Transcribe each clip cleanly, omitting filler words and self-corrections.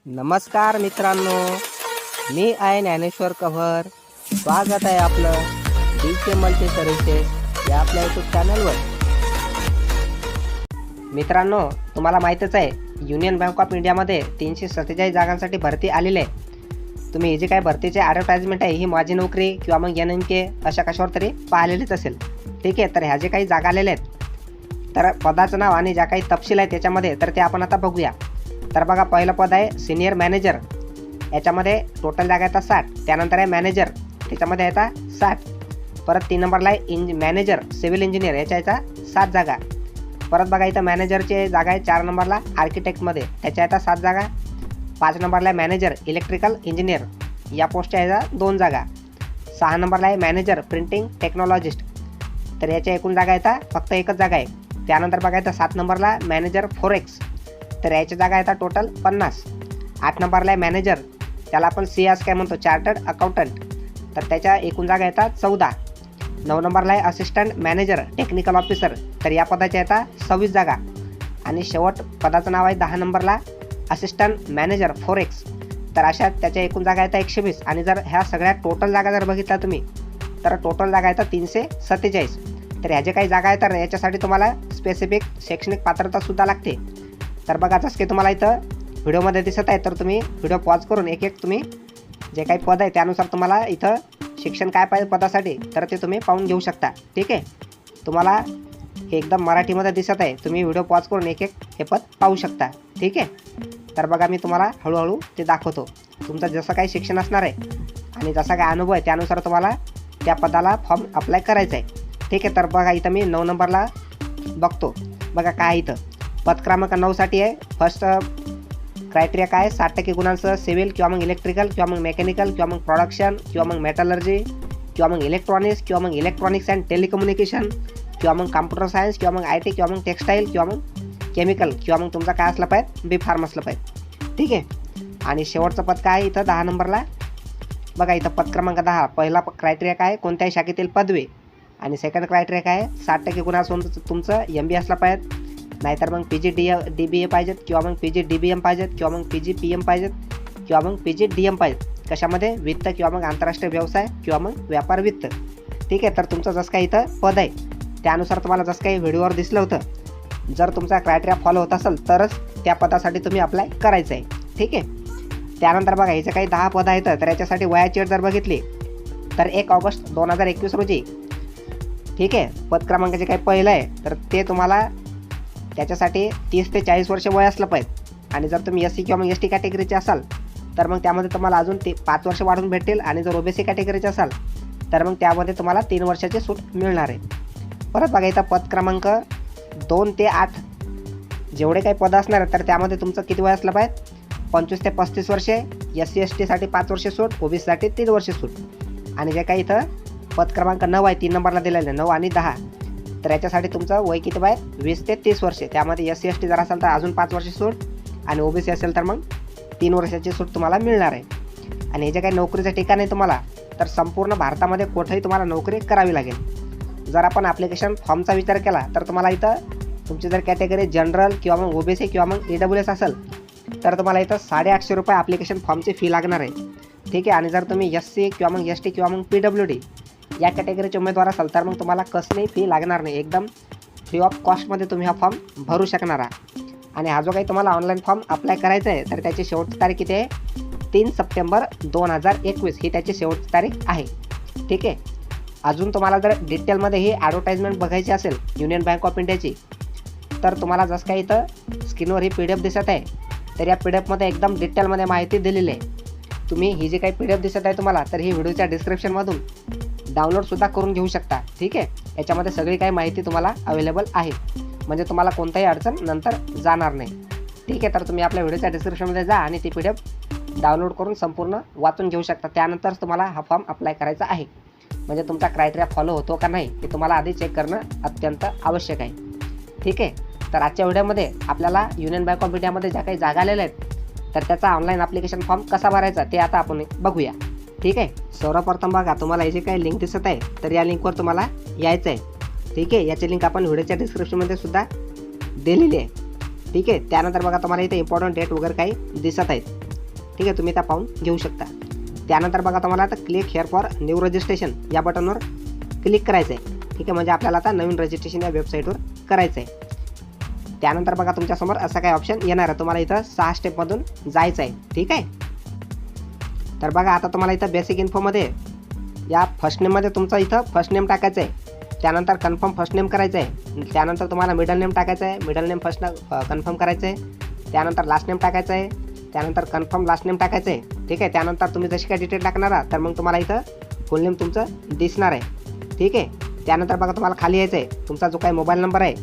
नमस्कार मित्रांनो, मी आहे ज्ञानेश्वर कव्हर. स्वागत आहे आपलं DK मल्टी सर्व्हिसेस या आपल्या यूट्यूब चॅनलवर. मित्रांनो, तुम्हाला माहीतच आहे युनियन बँक ऑफ इंडियामध्ये 347 जागांसाठी भरती आलेली आहे. तुम्ही ही जी काय भरतीचे ॲडव्हर्टाइजमेंट आहे ही माझी नोकरी किंवा मग NNK अशा कशावर तरी पाहिलेलीच असेल. ठीक आहे, तर ह्या जे काही जागा आलेल्या आहेत तर पदाचं नाव आणि ज्या काही तपशील आहे त्याच्यामध्ये तर ते आपण आता बघूया. तर बघा, पहिलं पद आहे सिनियर मॅनेजर. याच्यामध्ये टोटल जागा येतात 60. त्यानंतर आहे मॅनेजर, त्याच्यामध्ये येतात 60. परत 3 नंबरला आहे मॅनेजर सिव्हिल इंजिनियर, याच्या येतात 7 जागा. परत बघा इथं मॅनेजरचे जागा आहे 4 नंबरला आर्किटेक्टमध्ये, त्याच्या येतात 7 जागा. 5 नंबरला आहे मॅनेजर इलेक्ट्रिकल इंजिनियर, या पोस्टच्या येतात 2 जागा. 6 नंबरला आहे मॅनेजर प्रिंटिंग टेक्नॉलॉजिस्ट, तर याच्या एकूण जागा येतात फक्त एकच जागा आहे. त्यानंतर बघा इथं 7 नंबरला मॅनेजर फॉरेक्स, तर याच्या जागा येतात टोटल 50. 8 नंबरला आहे मॅनेजर, त्याला आपण CS काय म्हणतो, चार्टर्ड अकाउंटंट, तर त्याच्या एकूण जागा येतात 14. 9 नंबरला आहे असिस्टंट मॅनेजर टेक्निकल ऑफिसर, तर या पदाच्या येतात 26 जागा. आणि शेवट पदाचं नाव आहे 10 नंबरला असिस्टंट मॅनेजर फॉरेक्स, तर अशा त्याच्या एकूण जागा येतात 120. आणि जर ह्या सगळ्या टोटल जागा जर बघितल्या तुम्ही तर टोटल जागा येतात 347. तर ह्या जे काही जागा आहेत तर याच्यासाठी तुम्हाला स्पेसिफिक शैक्षणिक पात्रतासुद्धा लागते. तर बघा, जसं की तुम्हाला इथं व्हिडिओमध्ये दिसत आहे, तर तुम्ही व्हिडिओ पॉज करून एक तुम्ही जे काही पद आहे त्यानुसार तुम्हाला इथं शिक्षण काय पाहिजे पदासाठी तर ते तुम्ही पाहून घेऊ शकता. ठीक आहे, तुम्हाला हे एकदम मराठीमध्ये दिसत आहे, तुम्ही व्हिडिओ पॉज करून एक हे पद पाहू शकता. ठीक आहे, तर बघा मी तुम्हाला हळूहळू ते दाखवतो. तुमचं जसं काही शिक्षण असणार आहे आणि जसा काही अनुभव आहे त्यानुसार तुम्हाला त्या पदाला फॉर्म अप्लाय करायचा आहे. ठीक आहे, तर बघा इथं मी 9 नंबरला बघतो. बघा काय इथं पद क्रमांक 9 साठी आहे. फर्स्ट क्रायटेरिया काय, 60% गुणांसह सिव्हिल किंवा मग इलेक्ट्रिकल किंवा मग मेकॅनिकल किंवा मग प्रोडक्शन किंवा मग मेटलर्जी किंवा मग इलेक्ट्रॉनिक्स किंवा मग इलेक्ट्रॉनिक्स अँड टेलिकम्युनिकेशन किंवा मग कॉम्प्युटर सायन्स किंवा मग IT किंवा मग टेक्स्टाईल किंवा मग केमिकल किंवा मग तुमचा काय असलं पाहिजे, B फार्म असलं पाहिजे. ठीक आहे, आणि शेवटचं पद काय इथं 10 नंबरला बघा, इथं पद क्रमांक 10 पहिला क्रायटेरिया काय, कोणत्याही शाखेतील पदवी. आणि सेकंड क्रायटेरिया काय, 60% गुणांसह तुमचं MBA असलं पाहिजे, नाहीतर मग PG DBA पाहिजेत किंवा मग PG DBM पाहिजेत किंवा मग PG PM पाहिजेत किंवा मग PG DM पाहिजेत. कशामध्ये, वित्त किंवा मग आंतरराष्ट्रीय व्यवसाय किंवा मग व्यापार वित्त. ठीक आहे, तर तुमचं जसं काही इथं पद आहे त्यानुसार तुम्हाला जसं काही व्हिडिओवर दिसलं होतं, जर तुमचा क्रायटेरिया फॉलो होत असेल तरच त्या पदासाठी तुम्ही अप्लाय करायचं आहे. ठीक आहे, त्यानंतर बघा ह्याचे काही 10 पद आहेत, तर याच्यासाठी वयाची अट जर बघितली तर 1 ऑगस्ट 2021 रोजी. ठीक आहे, पद क्रमांकाचे काही पहिलं आहे तर ते तुम्हाला त्याच्यासाठी 30 ते 40 वर्ष वय असलं पाहिजे. आणि जर तुम्ही SC किंवा मग ST कॅटेगरीचे असाल तर मग त्यामध्ये तुम्हाला अजून 5 वर्ष वाढून भेटेल. आणि जर OBC कॅटेगरीचे असाल तर मग त्यामध्ये तुम्हाला 3 वर्षाची सूट मिळणार आहे. परत बघा इथं पद क्रमांक 2 ते 8 जेवढे काही पद असणार आहे तर त्यामध्ये तुमचं किती वय असलं पाहिजे, 25 ते 35 वर्षे. SC ST साठी 5 वर्षे सूट, OBC साठी 3 वर्षे सूट. आणि जे काही इथं पद क्रमांक 9 आहे 3 नंबरला दिलेलं आहे 9 आणि 10, तर याच्यासाठी तुमचं वय किती पाहिजे, 20 ते 30 वर्षे. त्यामध्ये SC ST जर असेल तर अजून 5 वर्षे सूट आणि OBC असेल तर मग 3 वर्षाची सूट तुम्हाला मिळणार आहे. आणि हे जे काही नोकरीचं ठिकाण आहे तुम्हाला तर संपूर्ण भारतामध्ये कुठेही तुम्हाला नोकरी करावी लागेल. जर आपण ॲप्लिकेशन फॉर्मचा विचार केला तर तुम्हाला इथं तुमची जर कॅटेगरी जनरल किंवा मग OBC किंवा मग EWS असेल तर तुम्हाला इथं 850 रुपये ॲप्लिकेशन फॉर्मची फी लागणार आहे. ठीक आहे, आणि जर तुम्ही SC किंवा मग ST किंवा मग PWD या कॅटेगरीचे उमेदवार असाल तर मग तुम्हाला कसलीही फी लागणार नाही, एकदम फ्री ऑफ कॉस्टमध्ये तुम्ही हा फॉर्म भरू शकणार आहात. आणि हा जो काही तुम्हाला ऑनलाईन फॉर्म अप्लाय करायचा आहे तर त्याची शेवटची तारीख किती आहे, 3 सप्टेंबर 2021 ही त्याची शेवटची तारीख आहे. ठीक आहे, अजून तुम्हाला जर डिटेलमध्ये ही ॲडव्हर्टाइजमेंट बघायची असेल युनियन बँक ऑफ इंडियाची तर तुम्हाला जसं काही इथं स्क्रीनवर ही PDF दिसत आहे तर या PDF मध्ये एकदम डिटेलमध्ये माहिती दिलेली आहे. तुम्ही ही जी काही PDF दिसत आहे तुम्हाला तर ही व्हिडिओच्या डिस्क्रिप्शनमधून डाउनलोडसुद्धा करून घेऊ शकता. ठीक आहे, याच्यामध्ये सगळी काही माहिती तुम्हाला अवेलेबल आहे, म्हणजे तुम्हाला कोणताही अडचण नंतर जाणार नाही. ठीक आहे, तर तुम्ही आपल्या व्हिडिओच्या डिस्क्रिप्शनमध्ये जा आणि ती PDF डाउनलोड करून संपूर्ण वाचून घेऊ शकता. त्यानंतर तुम्हाला हा फॉर्म अप्लाय करायचा आहे. म्हणजे तुमचा क्रायटेरिया फॉलो होतो का नाही हे तुम्हाला आधी चेक करणं अत्यंत आवश्यक आहे. ठीक आहे, तर आजच्या व्हिडिओमध्ये आपल्याला युनियन बँक ऑफ इंडियामध्ये ज्या काही जागा आलेल्या आहेत तर त्याचा ऑनलाईन ॲप्लिकेशन फॉर्म कसा भरायचा ते आता आपण बघूया. ठीक आहे, सर्वप्रथम बघा तुम्हाला याची काही लिंक दिसत आहे तर या लिंकवर तुम्हाला यायचं आहे. ठीक आहे, याची लिंक आपण व्हिडिओच्या डिस्क्रिप्शनमध्ये सुद्धा दिलेली आहे. ठीक आहे, त्यानंतर बघा तुम्हाला इथे इम्पॉर्टंट डेट वगैरे काही दिसत आहेत. ठीक आहे, तुम्ही त्या पाहून घेऊ शकता. त्यानंतर बघा तुम्हाला आता click here for new registration या बटनवर क्लिक करायचं आहे. ठीक आहे, म्हणजे आपल्याला आता नवीन रजिस्ट्रेशन या वेबसाईटवर करायचं आहे. त्यानंतर बघा तुमच्यासमोर असा काही ऑप्शन येणार आहे. तुम्हाला इथं 6 स्टेपमधून जायचं आहे. ठीक आहे, तर बघा आता तुम्हाला इथं बेसिक इन्फोमध्ये या फर्स्ट नेममध्ये तुमचं इथं फर्स्ट नेम टाकायचं आहे. त्यानंतर कन्फर्म फर्स्ट नेम करायचं आहे. त्यानंतर तुम्हाला मिडल नेम टाकायचं आहे. मिडल नेम फर्स्ट कन्फर्म करायचं आहे. त्यानंतर लास्ट नेम टाकायचं आहे. त्यानंतर कन्फर्म लास्ट नेम टाकायचं आहे. ठीक आहे, त्यानंतर तुम्ही जशी काय डिटेल टाकणार आहात तर मग तुम्हाला इथं फुल नेम तुमचं दिसणार आहे. ठीक आहे, त्यानंतर बघा तुम्हाला खाली यायचं आहे. तुमचा जो काही मोबाईल नंबर आहे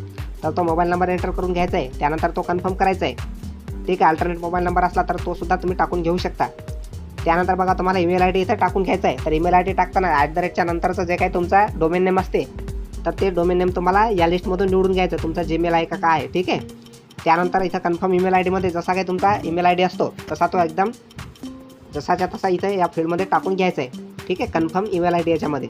तर तो मोबाईल नंबर एंटर करून घ्यायचा आहे. त्यानंतर तो कन्फर्म करायचा आहे. ठीक आहे, अल्टरनेट मोबाईल नंबर असला तर तो सुद्धा तुम्ही टाकून घेऊ शकता. त्यानंतर बघा तुम्हाला ईमेल आय डी इथं टाकून घ्यायचा आहे. तर ईमेल आय डी टाकताना @ नंतरचं जे काही तुमचा डोमेन नेम असते तर ते डोमेन नेम तुम्हाला या लिस्टमधून निवडून घ्यायचं, तुमचा जीमेल आहे का काय आहे. ठीक आहे, त्यानंतर इथं कन्फर्म ईमेल आय डीमध्ये जसा काही तुमचा ईमेल आय डी असतो तसा तो एकदम जसाच्या तसा इथं या फील्डमध्ये टाकून घ्यायचा आहे. ठीक आहे, कन्फर्म ईमेल आय डी याच्यामध्ये.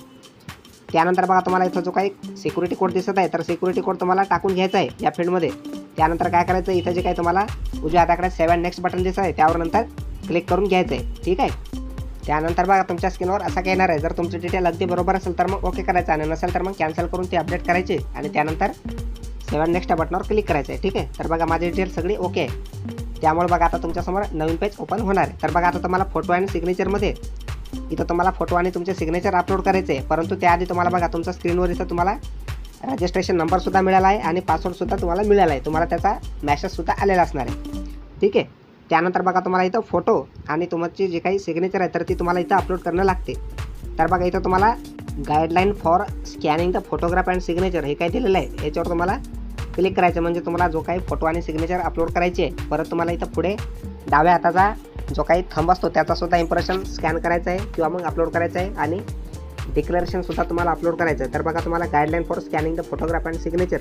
त्यानंतर बघा तुम्हाला इथं जो काही सिक्युरिटी कोड दिसत आहे तर सिक्युरिटी कोड तुम्हाला टाकून घ्यायचा आहे या फील्डमध्ये. त्यानंतर काय करायचं, इथं जे काही तुम्हाला उजव्या हाताकडे सेव्ह अँड नेक्स्ट बटन दिसत आहे त्यावर नंतर क्लिक करून घ्यायचं आहे. ठीक आहे, त्यानंतर बघा तुमच्या स्क्रीनवर असा काय येणार आहे. जर तुमची डिटेल अगदी बरोबर असेल तर मग ओके करायचं आणि नसेल तर मग कॅन्सल करून ती अपडेट करायची आणि त्यानंतर सेव्ह अँड नेक्स्ट या बटनावर क्लिक करायचं आहे. ठीक आहे, तर बघा माझी डिटेल सगळी ओके आहे. त्यामुळे बघा आता तुमच्यासमोर नवीन पेज ओपन होणार आहे. तर बघा आता तुम्हाला फोटो आणि सिग्नेचरमध्ये इथं तुम्हाला फोटो आणि तुमचे सिग्नेचर अपलोड करायचे आहे. परंतु त्याआधी तुम्हाला बघा तुमच्या स्क्रीनवर इथं तुम्हाला रजिस्ट्रेशन नंबरसुद्धा मिळाला आहे आणि पासवर्डसुद्धा तुम्हाला मिळाला आहे. तुम्हाला त्याचा मॅसेजसुद्धा आलेला असणार आहे. ठीक आहे, त्यानंतर बघा तुम्हाला इथं फोटो आणि तुमची जी काही सिग्नेचर आहे तर ती तुम्हाला इथं अपलोड करणं लागते. तर बघा इथं तुम्हाला guideline for scanning the photograph and signature हे काय दिलेलं आहे. याच्यावर तुम्हाला क्लिक करायचं म्हणजे तुम्हाला जो काही फोटो आणि सिग्नेचर अपलोड करायचे आहे. परत तुम्हाला इथं पुढे डाव्या हाताचा जो काही थंब असतो त्याचासुद्धा इम्प्रेशन स्कॅन करायचा आहे किंवा मग अपलोड करायचं आहे आणि डिक्लेरेशनसुद्धा तुम्हाला अपलोड करायचं आहे. तर बघा तुम्हाला guideline for scanning the photograph and signature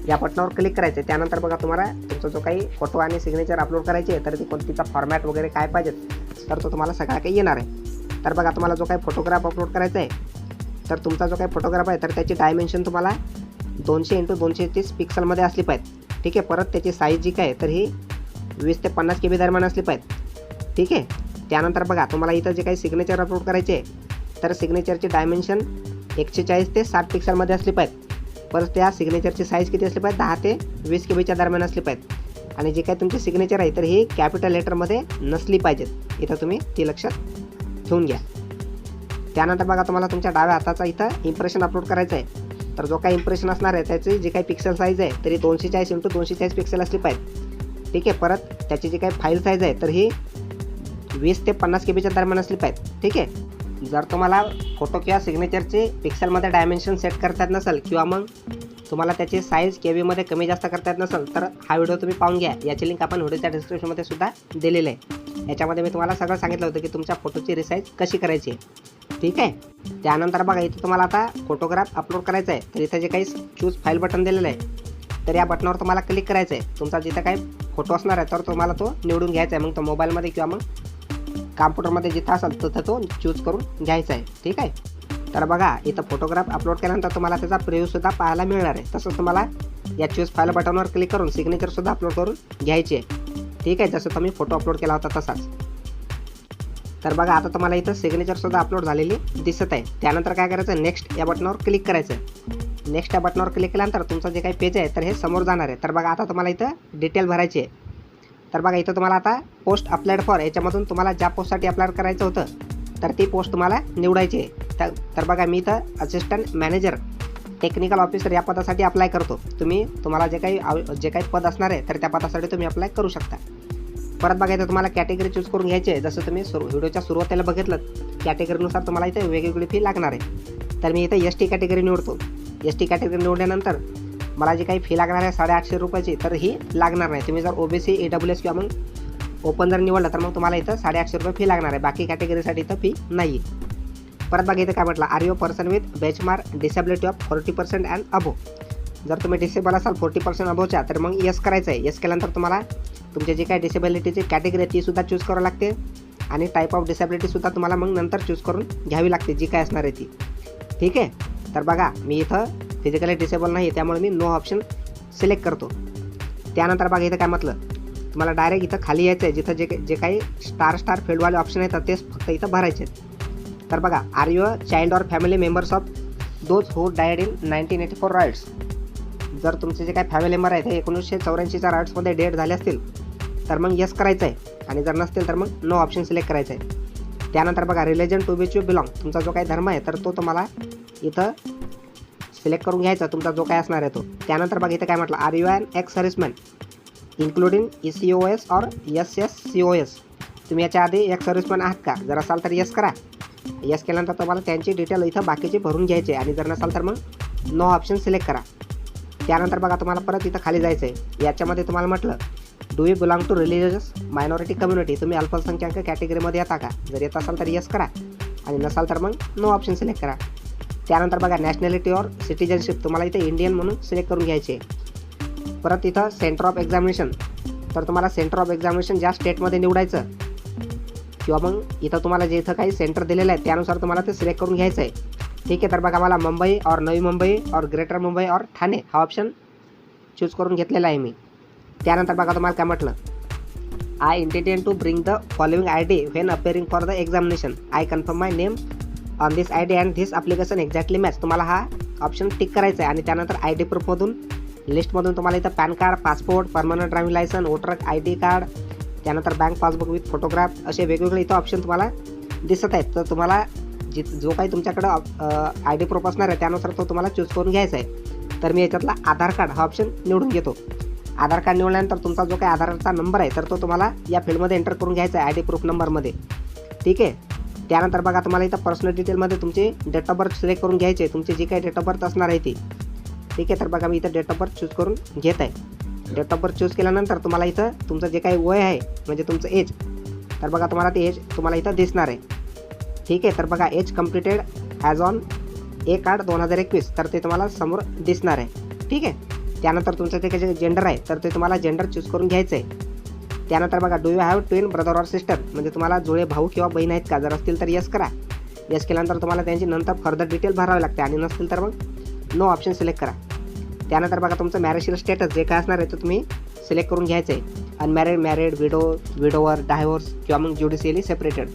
या बटनावर क्लिक करायचं आहे. त्यानंतर बघा तुम्हाला तुमचा जो काही फोटो आणि सिग्नेचर अपलोड करायचे आहे तर ती कोणतीचा फॉर्मॅट वगैरे काय पाहिजे तर तो तुम्हाला सगळा काही येणार आहे. तर बघा तुम्हाला जो काही फोटोग्राफ अपलोड करायचा आहे तर तुमचा जो काही फोटोग्राफ आहे तर त्याची डायमेन्शन तुम्हाला 200x230 पिक्सलमध्ये असली पाहिजे. ठीक आहे, परत त्याची साईज जी काय तर ही 20 ते 50 KB दरम्यान असली पाहिजे. ठीक आहे, त्यानंतर बघा तुम्हाला इथं जे काही सिग्नेचर अपलोड करायचे आहे तर सिग्नेचरची डायमेन्शन 140 ते 60 पिक्सलमध्ये असली पाहिजे. परत त्या सिग्नेचरची साईज किती असली पाहिजे 10 ते 20 KB दरम्यान असली पाहिजे. आणि जे काही तुमची सिग्नेचर आहे तर ही कॅपिटल लेटरमध्ये नसली पाहिजेत. इथं तुम्ही ती लक्षात ठेवून घ्या. त्यानंतर बघा तुम्हाला तुमच्या डाव्या हाताचा इथं इम्प्रेशन अपलोड करायचं आहे. तर जो काही इम्प्रेशन असणार आहे त्याची जी काही पिक्सल साईज आहे तरी 240x240 पिक्सल असली पाहिजे. ठीक आहे, परत त्याची जी काही फाईल साईज आहे तर ही 20 ते 50 KB दरम्यान असली पाहिजे. ठीक आहे, जर तुम्हाला फोटो किंवा सिग्नेचरचे पिक्सलमध्ये डायमेन्शन सेट करता येत नसेल किंवा मग तुम्हाला त्याची साईज केबीमध्ये कमी जास्त करता येत नसेल तर हा व्हिडिओ तुम्ही पाहून घ्या. याची लिंक आपण व्हिडिओच्या डिस्क्रिप्शनमध्ये सुद्धा दिलेलं आहे. याच्यामध्ये मी तुम्हाला सगळं सांगितलं होतं की तुमच्या फोटोची रिसाईज कशी करायची आहे. ठीक आहे, त्यानंतर बघा इथं तुम्हाला आता फोटोग्राफ अपलोड करायचा आहे. तर इथं जे काही चूज फाईल बटन दिलेलं आहे तर या बटनावर तुम्हाला क्लिक करायचं आहे. तुमचा जिथं काही फोटो असणार आहे तर तुम्हाला तो निवडून घ्यायचा आहे. मग तो मोबाईलमध्ये किंवा मग कॉम्प्युटरमध्ये जिथं असेल तिथं तो चूज करून घ्यायचा आहे. ठीक आहे, तर बघा इथं फोटोग्राफ अपलोड केल्यानंतर तुम्हाला त्याचा प्रिव्ह्यूसुद्धा पाहायला मिळणार आहे. तसंच तुम्हाला या चूज फाईल बटनवर क्लिक करून सिग्नेचरसुद्धा अपलोड करून घ्यायची आहे. ठीक आहे, जसं तुम्ही फोटो अपलोड केला होता तसाच. तर बघा आता तुम्हाला इथं सिग्नेचरसुद्धा अपलोड झालेली दिसत आहे. त्यानंतर काय करायचं, नेक्स्ट या बटनावर क्लिक करायचं. नेक्स्ट या बटनावर क्लिक केल्यानंतर तुमचं जे काही पेज आहे तर हे समोर जाणार आहे. तर बघा आता तुम्हाला इथं डिटेल भरायची आहे. तर बघा इथं तुम्हाला आता पोस्ट अप्लाइड फॉर याच्यामधून तुम्हाला ज्या पोस्टसाठी अप्लाय करायचं होतं तर ती पोस्ट तुम्हाला निवडायची आहे. तर बघा मी इथं असिस्टंट मॅनेजर टेक्निकल ऑफिसर या पदासाठी अप्लाय करतो. तुम्हाला जे काही पद असणार आहे तर त्या पदासाठी तुम्ही अप्लाय करू शकता. परत बघा इथं तुम्हाला कॅटेगरी चूज करून घ्यायची आहे. जसं तुम्ही व्हिडिओच्या सुरुवातीला बघितलं कॅटेगरीनुसार तुम्हाला इथे वेगवेगळी फी लागणार आहे. तर मी इथं ST कॅटेगरी निवडतो. ST कॅटेगरी निवडल्यानंतर मला जी काही फी लागणार आहे 850 रुपयाची तर ही लागणार नाही. तुम्ही जर OBC AWS किंवा मग ओपन जर निवडलं तर मग तुम्हाला इथं 850 रुपये फी लागणार आहे. बाकी कॅटेगरीसाठी इथं फी नाही. परत बघा इथं काय म्हटलं, are you person with benchmark disability of 40% and above. जर तुम्ही डिसेबल असाल 40% अबोच्या तर मग येस करायचं आहे. येस केल्यानंतर तुम्हाला तुमचे जे काही डिसेबिलिटीची कॅटेगरी आहे तीसुद्धा चूज करावं लागते आणि टाईप ऑफ डिसेबिलिटीसुद्धा तुम्हाला मग नंतर चूज करून घ्यावी लागते जी काय असणार आहे ती. ठीक आहे, तर बघा मी इथं फिजिकली डिसेबल नाही त्यामुळे मी नो ऑप्शन सिलेक्ट करतो. त्यानंतर बघा इथं काय म्हटलं, तुम्हाला डायरेक्ट इथं खाली यायचं आहे, जिथं जे काही स्टार फील्डवाले ऑप्शन आहेत तेच फक्त इथं भरायचे आहेत. तर बघा, are you a child or family members of those who died in 1984 riots. जर तुमचे जे काही फॅमिली मेंबर आहेत ते 1984च्या रायट्समध्ये डेड झाले असतील तर मग येस करायचं आहे, आणि जर नसतील तर मग नो ऑप्शन सिलेक्ट करायचं आहे. त्यानंतर बघा, religion to which you belong, तुमचा जो काही धर्म आहे तर तो तुम्हाला इथं सिलेक्ट करून घ्यायचा, तुमचा जो काय असणार आहे तो. त्यानंतर बघा इथं काय म्हटलं, are you an ex serviceman including ECOS और SSCOS. तुम्ही याच्या आधी एक सर्व्हिसमॅन आहात का? जर असाल तर येस करा. येस केल्यानंतर तुम्हाला त्यांची डिटेल इथं बाकीचे भरून घ्यायचे, आणि जर नसाल तर मग नो ऑप्शन सिलेक्ट करा. त्यानंतर बघा, तुम्हाला परत इथं खाली जायचं आहे. याच्यामध्ये तुम्हाला म्हटलं, do you belong to religious minority community, तुम्ही अल्पसंख्याक कॅटेगरीमध्ये येता का? जर येत असाल तर येस करा, आणि नसाल तर मग नो ऑप्शन सिलेक्ट करा. त्यानंतर बघा, नॅशनॅलिटी और सिटिजनशिप, तुम्हाला इथं इंडियन म्हणून सिलेक्ट करून घ्यायचे. परत इथं सेंटर ऑफ एक्झामिनेशन, तर तुम्हाला सेंटर ऑफ एक्झामिनेशन ज्या स्टेटमध्ये निवडायचं, किंवा मग इथं तुम्हाला जे इथं काही सेंटर दिलेलं आहे त्यानुसार तुम्हाला ते सिलेक्ट करून घ्यायचं आहे. ठीक आहे. तर बघा, मला मुंबई और नवी मुंबई और ग्रेटर मुंबई और ठाणे हा ऑप्शन चूज करून घेतलेला आहे मी. त्यानंतर बघा, तुम्हाला काय म्हटलं, I intend to bring the following ID when appearing for the examination. I confirm my name on this ID and this application exactly match. तुम्हाला हा ऑप्शन टिक करायचा आहे, आणि त्यानंतर ID प्रूफमधून लिस्टमधून तुम्हाला इथं PAN card, passport, permanent driving licence, voter ID card, त्यानंतर बँक पासबुक विथ फोटोग्राफ, असे वेगवेगळे इथं ऑप्शन तुम्हाला दिसत आहेत. तर तुम्हाला जो काही तुमच्याकडं ID प्रूफ असणार आहे त्यानुसार तो तुम्हाला चूज करून घ्यायचा आहे. तर मी याच्यातला आधार कार्ड हा ऑप्शन निवडून घेतो. आधार कार्ड निवडल्यानंतर तुमचा जो काही आधारचा नंबर आहे तर तो तुम्हाला या फील्डमध्ये एंटर करून घ्यायचा आहे, ID प्रूफ नंबरमध्ये. ठीक आहे. त्यानंतर बघा, तुम्हाला इथं पर्सनल डिटेलमध्ये तुमची डेट ऑफ बर्थ सिलेक्ट करून घ्यायची आहे, तुमची जी काही डेट ऑफ बर्थ असणार आहे ती. ठीक आहे. तर बघा, मी इथं डेट ऑफ बर्थ चूज करून घेत आहे. डेट ऑफ बर्थ चूज केल्यानंतर तुम्हाला इथं तुमचं जे काही वय आहे म्हणजे तुमचं एज, तर बघा तुम्हाला ते एज तुम्हाला इथं दिसणार आहे. ठीक आहे. तर बघा, एज कम्प्लिटेड ॲज ऑन 1/8/2021, तर ते तुम्हाला समोर दिसणार आहे. ठीक आहे. त्यानंतर तुमचं ते काही जेंडर आहे तर ते तुम्हाला जेंडर चूज करून घ्यायचं आहे. त्यानंतर बघा, do you have twin brother or sister, म्हणजे तुम्हाला जुळे भाऊ किंवा बहीण आहेत का? जर असतील तर येस करा. येस केल्यानंतर तुम्हाला त्यांची नंतर फर्दर डिटेल भरावी लागते, आणि नसतील तर मग नो ऑप्शन सिलेक्ट करा. त्यानंतर बघा, तुमचं मॅरेजल स्टेटस जे काय असणार आहे ते तुम्ही सिलेक्ट करून घ्यायचं आहे. अनमॅरिड, मॅरिड, विडोवर, डायव्होर्स किंवा मग ज्युडिशियली सेपरेटेड.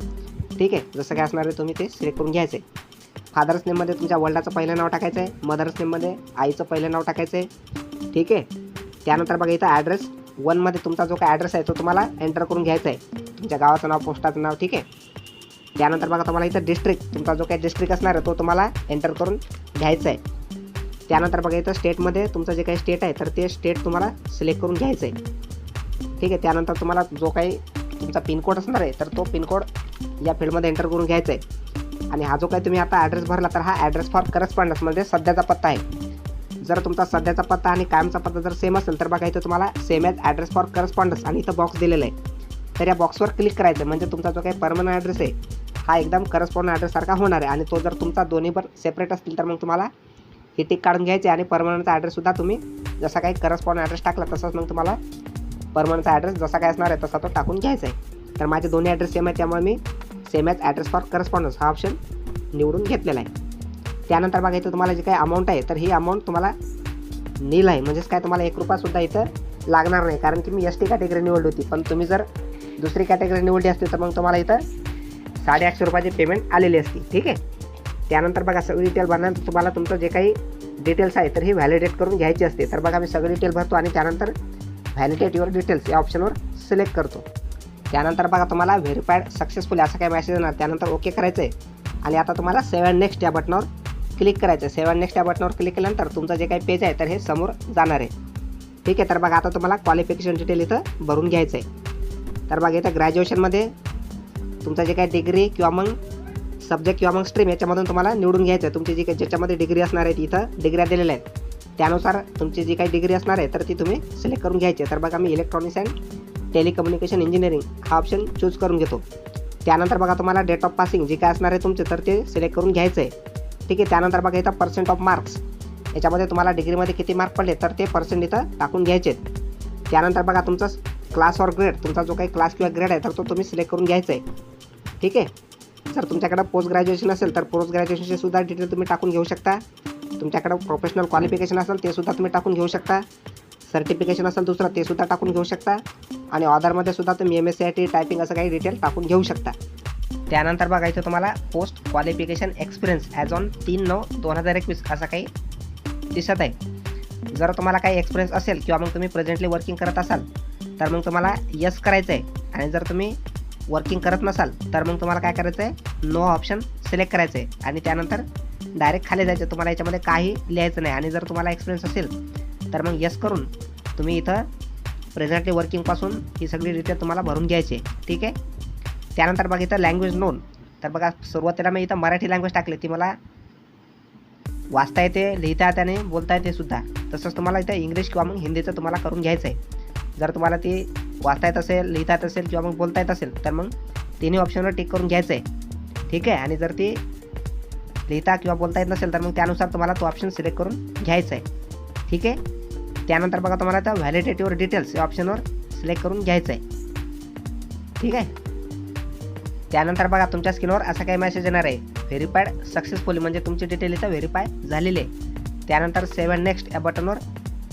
ठीक आहे. जसं काय असणार आहे तुम्ही ते सिलेक्ट करून घ्यायचं आहे. फादर्स नेममध्ये तुमच्या वडिलाचं पहिलं नाव टाकायचं आहे. मदर्स नेममध्ये आईचं पहिलं नाव टाकायचं आहे. ठीक आहे. त्यानंतर बघा, इथं ॲड्रेस 1मध्ये तुमचा जो काही ॲड्रेस आहे तो तुम्हाला एंटर करून घ्यायचा आहे, तुमच्या गावाचं नाव, पोस्टाचं नाव. ठीक आहे. त्यानंतर बघा, तुम्हाला इथं डिस्ट्रिक्ट, तुमचा जो काही डिस्ट्रिक्ट असणार आहे तो तुम्हाला एंटर करून घ्यायचा आहे. त्यानंतर बघा, इथं स्टेटमध्ये तुमचं जे काही स्टेट आहे तर ते स्टेट तुम्हाला सिलेक्ट करून घ्यायचं आहे. ठीक आहे. त्यानंतर तुम्हाला जो काही तुमचा पिनकोड असणार आहे तर तो पिनकोड या फील्डमध्ये एंटर करून घ्यायचा आहे. आणि हा जो काही तुम्ही आता ॲड्रेस भरला तर हा ॲड्रेस फॉर करस्पॉन्डन्स म्हणजे सध्याचा पत्ता आहे. जर तुमचा सध्याचा पत्ता आणि कायमचा पत्ता जर सेम असेल तर बघा, इथं तुम्हाला same as address for correspondence आणि इथं बॉक्स दिलेला आहे. तर या बॉक्सवर क्लिक करायचं, म्हणजे तुमचा जो काही परमनंट ॲड्रेस आहे हा एकदम करस्पॉन्डंट ॲड्रेससारखा होणार आहे. आणि तो जर तुमचा दोन्ही पण सेपरेट असतील तर मग तुम्हाला ही टिक काढून घ्यायची, आणि परमनंटचा ॲड्रेससुद्धा तुम्ही जसा काही करस्पॉन्डंट ॲड्रेस टाकला तसंच मग तुम्हाला परमनंटचा ॲड्रेस जसा काय असणार आहे तसा तो टाकून घ्यायचा आहे. तर माझे दोन्ही ॲड्रेस सेम आहे त्यामुळे मी same as address for correspondence हा ऑप्शन निवडून घेतलेला आहे. त्यानंतर बघा, इथं तुम्हाला जी काही अमाऊंट आहे तर ही अमाऊंट तुम्हाला नील आहे, म्हणजेच काय तुम्हाला ₹1 इथं लागणार नाही, कारण की मी ST कॅटेगरी निवडली होती. पण तुम्ही जर दुसरी कॅटेगरी निवडली असती तर मग तुम्हाला इथं ₹850 पेमेंट आलेली असती. ठीक आहे. त्यानंतर बघा, सगळी डिटेल भरल्यानंतर तुम्हाला तुमचं जे काही डिटेल्स आहे तर ही व्हॅलिडेट करून घ्यायची असते. तर बघा, मी सगळी डिटेल भरतो आणि त्यानंतर व्हॅलिडेट युअर डिटेल्स या ऑप्शनवर सिलेक्ट करतो. त्यानंतर बघा, तुम्हाला व्हेरीफाईड सक्सेसफुली असा काही मेसेज येणार. त्यानंतर ओके करायचं आहे, आणि आता तुम्हाला सेव्ह अँड नेक्स्ट या बटनावर क्लिक करायचं आहे. सेव्ह अँड नेक्स्ट या बटनावर क्लिक केल्यानंतर तुमचं जे काही पेज आहे तर हे समोर जाणार आहे. ठीक आहे. तर बघा, आता तुम्हाला क्वालिफिकेशन डिटेल इथं भरून घ्यायचं आहे. तर बघा, इथं ग्रॅज्युएशनमध्ये तुमचं जे काही डिग्री किंवा मग सब्जेक्ट किंवा मग स्ट्रीम याच्यामधून तुम्हाला निवडून घ्यायचं आहे. तुमची जी काही ज्याच्यामध्ये डिग्री असणार आहे इथं डिग्र्या दिलेल्या आहेत त्यानुसार तुमची जी काही डिग्री असणार आहे तर ती तुम्ही सिलेक्ट करून घ्यायची आहे. तर बघा, मी इलेक्ट्रॉनिक्स अँड टेलिकम्युनिकेशन इंजिनिअरिंग हा ऑप्शन चूज करून घेतो. त्यानंतर बघा, तुम्हाला डेट ऑफ पासिंग जे काय असणार आहे तुमचे तर ते सिलेक्ट करून घ्यायचं आहे. ठीक आहे. त्यानंतर बघा, इथं पर्सेंट ऑफ मार्क्स याच्यामध्ये तुम्हाला डिग्रीमध्ये किती मार्क पडले तर ते पर्सेंट इथं टाकून घ्यायचे आहेत. त्यानंतर बघा, तुमचं क्लास ऑर ग्रेड, तुमचा जो काही क्लास किंवा ग्रेड आहे तर तो तुम्ही सिलेक्ट करून घ्यायचा आहे. ठीक आहे. जर तुमच्याकडं पोस्ट ग्रॅज्युएशन असेल तर पोस्ट ग्रॅज्युएशनचे सुद्धा डिटेल तुम्ही टाकून घेऊ शकता. तुमच्याकडं प्रोफेशनल क्वालिफिकेशन असेल ते सुद्धा तुम्ही टाकून घेऊ शकता. सर्टिफिकेशन असेल दुसरं ते सुद्धा टाकून घेऊ शकता आणि ऑदरमध्ये सुद्धा तुम्ही MSc टायपिंग असं काही डिटेल टाकून घेऊ शकता. त्यानंतर बघा इथं तुम्हाला post qualification experience as on 3/9/2021 असं काही दिसत आहे. जर तुम्हाला काही एक्सपिरियन्स असेल किंवा मग तुम्ही प्रेझेंटली वर्किंग करत असाल तर मग तुम्हाला यस करायचं आहे आणि जर तुम्ही वर्किंग करत नसाल तर मग तुम्हाला काय करायचं आहे, नो ऑप्शन सिलेक्ट करायचं आहे आणि त्यानंतर डायरेक्ट खाली जायचं. तुम्हाला याच्यामध्ये काही लिहायचं नाही आणि जर तुम्हाला एक्सपिरियन्स असेल तर मग यस करून तुम्ही इथं प्रेझेंटली वर्किंगपासून ही सगळी डिटेल तुम्हाला भरून घ्यायची आहे. ठीक आहे. त्यानंतर बघा इथं लँग्वेज नोन, तर बघा सुरुवातीला मी इथं मराठी लँग्वेज टाकली, ती मला वाचता येते, लिहिता येते आणि बोलता येते सुद्धा. तसंच तुम्हाला इथं इंग्लिश किंवा मग हिंदीचं तुम्हाला करून घ्यायचं आहे. जर तुम्हाला ती वाचता येत असेल, लिहिता येत असेल किंवा मग बोलता येत असेल तर मग तिन्ही ऑप्शनवर टिक करून घ्यायचं आहे. ठीक आहे. आणि जर ती लिहिता किंवा बोलता येत नसेल तर मग त्यानुसार तुम्हाला तो ऑप्शन सिलेक्ट करून घ्यायचा आहे. ठीक आहे. त्यानंतर बघा तुम्हाला आता व्हॅलिडेटिव्ह डिटेल्स या ऑप्शनवर सिलेक्ट करून घ्यायचं आहे. ठीक आहे. त्यानंतर बघा तुमच्या स्क्रीनवर असा काही मेसेज येणार आहे, व्हेरीफाईड सक्सेसफुली, म्हणजे तुमची डिटेल इथं व्हेरीफाय झालेली आहे. त्यानंतर सेव्ह अँड नेक्स्ट या बटनवर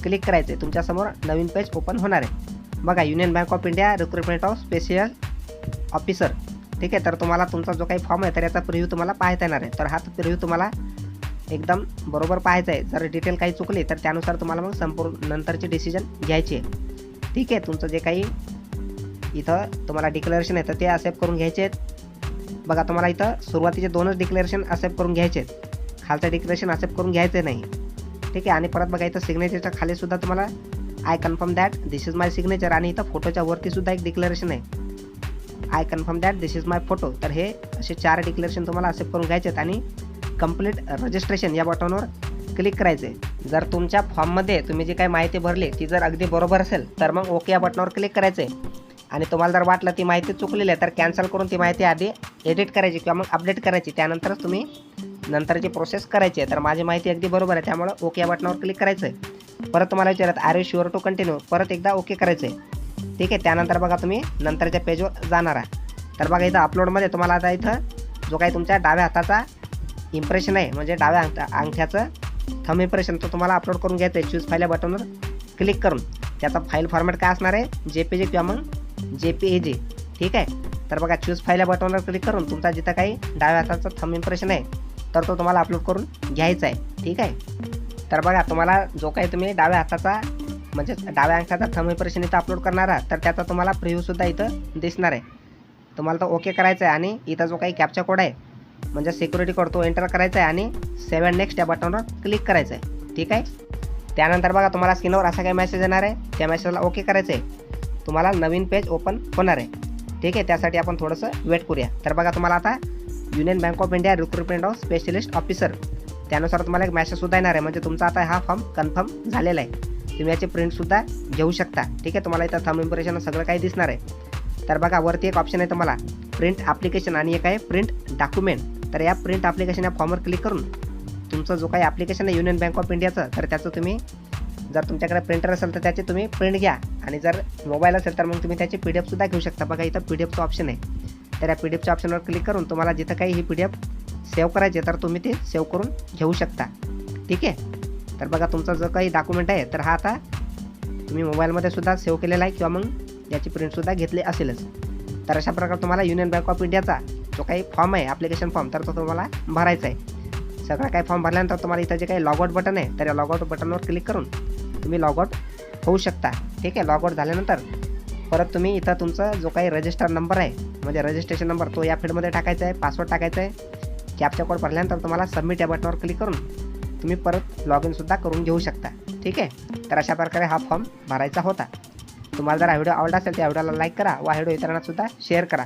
क्लिक करायचं आहे. तुमच्यासमोर नवीन पेज ओपन होणार आहे. बघा union bank of India recruitment of special officer. ठीक आहे. तर तुम्हाला तुमचा जो काही फॉर्म आहे तर याचा प्रिव्ह्यू तुम्हाला पाहता येणार आहे. तर हा प्रिव्ह्यू तुम्हाला एकदम बरोबर पाहायचा आहे. जर डिटेल काही चुकली तर त्यानुसार तुम्हाला मग संपूर्ण नंतरची डिसिजन घ्यायची आहे. ठीक आहे. तुमचं जे काही इथं तुम्हाला डिक्लेरेशन आहे तर ते ॲक्सेप्ट करून घ्यायचे आहेत. बघा तुम्हाला इथं सुरुवातीचे 2च डिक्लेरेशन ॲक्सेप्ट करून घ्यायचे आहेत, खालचं डिक्लेरेशन ॲक्सेप्ट करून घ्यायचं नाही. ठीक आहे. आणि परत बघा इथं सिग्नेचरच्या खाली सुद्धा तुम्हाला I confirm that this is my signature आणि इथं फोटोच्या वरती सुद्धा एक डिक्लेरेशन आहे, I confirm that this is my photo. तर हे असे 4 डिक्लेरेशन तुम्हाला ॲक्सेप्ट करून घ्यायचे आहेत आणि कंप्लीट रजिस्ट्रेशन या बटनवर क्लिक करायचे. जर तुमच्या फॉर्ममध्ये तुम्ही जी काही माहिती भरली ती जर अगदी बरोबर असेल तर मग ओके या बटनवर क्लिक करायचे आणि तुम्हाला जर वाटलं ती माहिती चुकलेली आहे तर कॅन्सल करून ती माहिती आधी एडिट करायची किंवा मग अपडेट करायची, त्यानंतरच तुम्ही नंतरची प्रोसेस करायची आहे. तर माझी माहिती अगदी बरोबर आहे त्यामुळं ओके या बटनावर क्लिक करायचं आहे. परत तुम्हाला विचारत are you sure to continue, परत एकदा ओके करायचं आहे. ठीक आहे. त्यानंतर बघा तुम्ही नंतरच्या पेजवर जाणार आहे. तर बघा इथं अपलोडमध्ये तुम्हाला आता इथं जो काही तुमच्या डाव्या हाताचा इम्प्रेशन आहे म्हणजे डाव्या अंगठ्याचं थंब इम्प्रेशन तो तुम्हाला अपलोड करून घ्यायचं आहे. चूज फाईल या बटनवर क्लिक करून त्याचा फाईल फॉर्मॅट काय असणार आहे, JPG किंवा मग JPEG. ठीक आहे. तर बघा चूज फाईल या बटनवर क्लिक करून तुमचा जिथं काही डाव्या हाताचा थंब इम्प्रेशन आहे तर तो तुम्हाला अपलोड करून घ्यायचा आहे. ठीक आहे. तर बघा तुम्हाला जो काही तुम्ही डाव्या हाताचा म्हणजे डाव्या अंगठ्याचा थंब इम्प्रेशन इथं अपलोड करणार आहात तर त्याचा तुम्हाला प्रिव्ह्यूसुद्धा इथं दिसणार आहे. तुम्हाला तो ओके करायचा आहे आणि इथं जो काही कॅप्चा कोड आहे म्हणजे सिक्युरिटी कोड तो एंटर करायचा आहे आणि सेव्ह अँड नेक्स्ट या बटनवर क्लिक करायचं आहे. ठीक आहे. त्यानंतर बघा तुम्हाला स्क्रीनवर असा काही मेसेज येणार आहे, त्या मेसेजला ओके करायचं आहे. तुम्हाला नवीन पेज ओपन होणार आहे. ठीक आहे. त्यासाठी आपण थोडंसं वेट करूया. तर बघा तुम्हाला आता union bank of India recruitment of specialist officer त्यानुसार तुम्हाला एक मेसेजसुद्धा येणार आहे, म्हणजे तुमचा आता हा फॉर्म कन्फर्म झालेला आहे. तुम्ही याची प्रिंटसुद्धा घेऊ शकता. ठीक आहे. तुम्हाला इथं थंब इम्प्रेशन सगळं काही दिसणार आहे. तर बघा वरती एक ऑप्शन आहे तुम्हाला प्रिंट ॲप्लिकेशन आणि एक आहे प्रिंट डॉक्युमेंट. तर या प्रिंट ॲप्लिकेशन या फॉर्मवर क्लिक करून तुमचं जो काही ॲप्लिकेशन आहे युनियन बँक ऑफ इंडियाचं तर त्याचं तुम्ही जर तुमच्याकडे प्रिंटर असेल तर त्याची तुम्ही प्रिंट घ्या आणि जर मोबाईल असेल तर मग तुम्ही त्याची PDF घेऊ शकता. बघा इथं PDFचं ऑप्शन आहे. तर या PDFच्या ऑप्शनवर क्लिक करून तुम्हाला जिथं काही ही PDF सेव्ह करायची तर तुम्ही ते सेव्ह करून घेऊ शकता. ठीक आहे. तर बघा तुमचा जो काही डॉक्युमेंट आहे तर हा आता तुम्ही मोबाईलमध्ये सुद्धा सेव्ह केलेला आहे किंवा मग याची प्रिंटसुद्धा घेतली असेलच. तर अशा प्रकारे तुम्हाला युनियन बँक ऑफ इंडियाचा जो काही फॉर्म आहे ॲप्लिकेशन फॉर्म तर तो तुम्हाला भरायचा आहे. सगळा काही फॉर्म भरल्यानंतर तुम्हाला इथं जे काही लॉगआउट बटन आहे तर या लॉगआउट बटनवर क्लिक करून तुम्ही लॉगआउट होऊ शकता. ठीक आहे. लॉगआउट झाल्यानंतर परत तुम्ही इथं तुमचा जो काही रजिस्टर नंबर आहे म्हणजे रजिस्ट्रेशन नंबर तो या फील्डमध्ये टाकायचा आहे, पासवर्ड टाकायचा आहे. कॅप्चा कोड भरल्यानंतर तुम्हाला सबमिट या बटनवर क्लिक करून तुम्ही परत लॉग इनसुद्धा करून घेऊ शकता. ठीक आहे. तर अशा प्रकारे हा फॉर्म भरायचा होता. तुम्हाला जर हा व्हिडिओ आवडला असेल तर या व्हिडिओला लाईक करा व हा व्हिडिओ इतरांनासुद्धा शेअर करा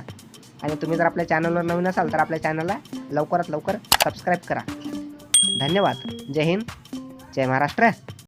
आणि तुम्ही जर आपल्या चॅनलवर नवीन असाल तर आपल्या चॅनलला लवकरात लवकर सबस्क्राईब करा. धन्यवाद. जय हिंद. जय महाराष्ट्र.